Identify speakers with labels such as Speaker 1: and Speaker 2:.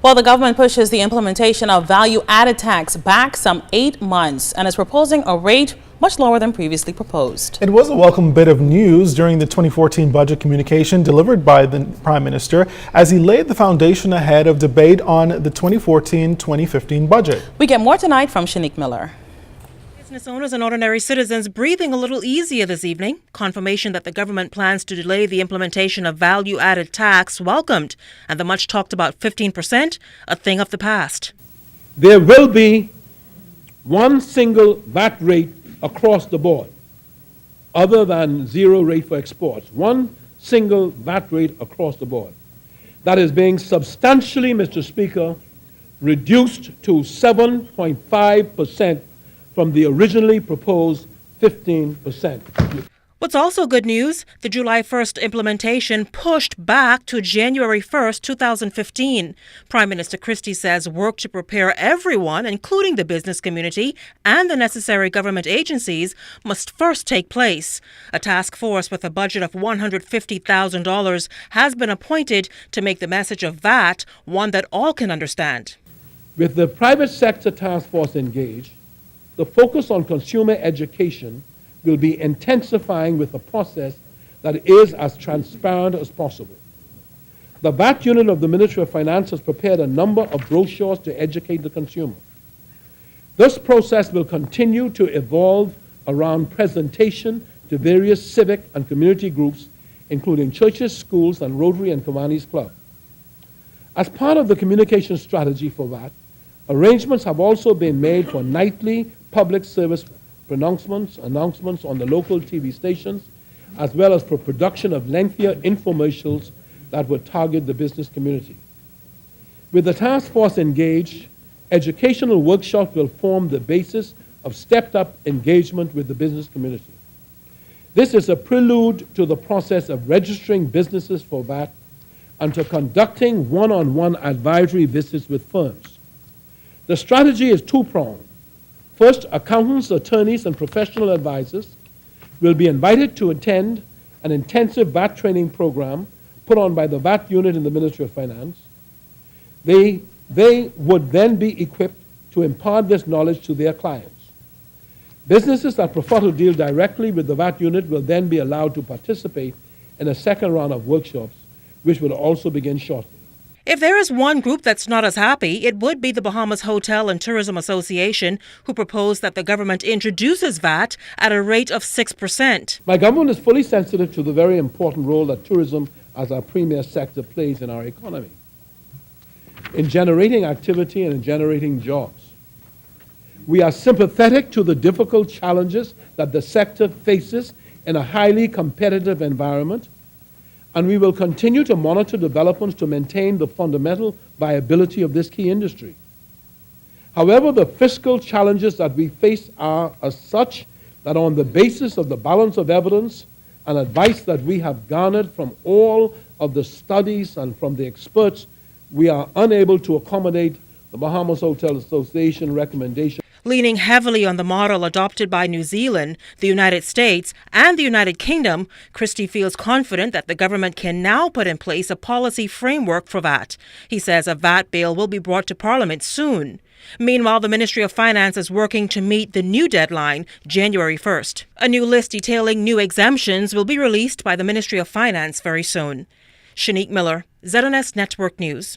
Speaker 1: Well, the government pushes the implementation of value-added tax back some 8 months and is proposing a rate much lower than previously proposed.
Speaker 2: It was a welcome bit of news during the 2014 budget communication delivered by the Prime Minister as he laid the foundation ahead of debate on the 2014-2015 budget.
Speaker 1: We get more tonight from Shanique Miller.
Speaker 3: Business owners and ordinary citizens breathing a little easier this evening. Confirmation that the government plans to delay the implementation of value-added tax welcomed, and the much talked about 15%, a thing of the past.
Speaker 4: There will be one single VAT rate across the board, other than zero rate for exports. One single VAT rate across the board. That is being substantially, Mr. Speaker, reduced to 7.5% from the originally proposed 15%.
Speaker 3: What's also good news, the July 1st implementation pushed back to January 1st, 2015. Prime Minister Christie says work to prepare everyone, including the business community and the necessary government agencies, must first take place. A task force with a budget of $150,000 has been appointed to make the message of VAT one that all can understand.
Speaker 4: With the private sector task force engaged, the focus on consumer education will be intensifying with a process that is as transparent as possible. The VAT unit of the Ministry of Finance has prepared a number of brochures to educate the consumer. This process will continue to evolve around presentation to various civic and community groups, including churches, schools, and Rotary and Kiwanis Club. As part of the communication strategy for VAT, arrangements have also been made for nightly public service announcements on the local TV stations, as well as for production of lengthier infomercials that would target the business community. With the task force engaged, educational workshops will form the basis of stepped-up engagement with the business community. This is a prelude to the process of registering businesses for VAT and to conducting one-on-one advisory visits with firms. The strategy is two-pronged. First, accountants, attorneys, and professional advisors will be invited to attend an intensive VAT training program put on by the VAT unit in the Ministry of Finance. They would then be equipped to impart this knowledge to their clients. Businesses that prefer to deal directly with the VAT unit will then be allowed to participate in a second round of workshops, which will also begin shortly.
Speaker 3: If there is one group that's not as happy, it would be the Bahamas Hotel and Tourism Association, who proposed that the government introduces VAT at a rate of 6%.
Speaker 4: My government is fully sensitive to the very important role that tourism as our premier sector plays in our economy, in generating activity and in generating jobs. We are sympathetic to the difficult challenges that the sector faces in a highly competitive environment, and we will continue to monitor developments to maintain the fundamental viability of this key industry. However, the fiscal challenges that we face are as such that on the basis of the balance of evidence and advice that we have garnered from all of the studies and from the experts, we are unable to accommodate the Bahamas Hotel Association recommendation.
Speaker 3: Leaning heavily on the model adopted by New Zealand, the United States, and the United Kingdom, Christie feels confident that the government can now put in place a policy framework for VAT. He says a VAT bill will be brought to Parliament soon. Meanwhile, the Ministry of Finance is working to meet the new deadline, January 1st. A new list detailing new exemptions will be released by the Ministry of Finance very soon. Shanique Miller, ZNS Network News.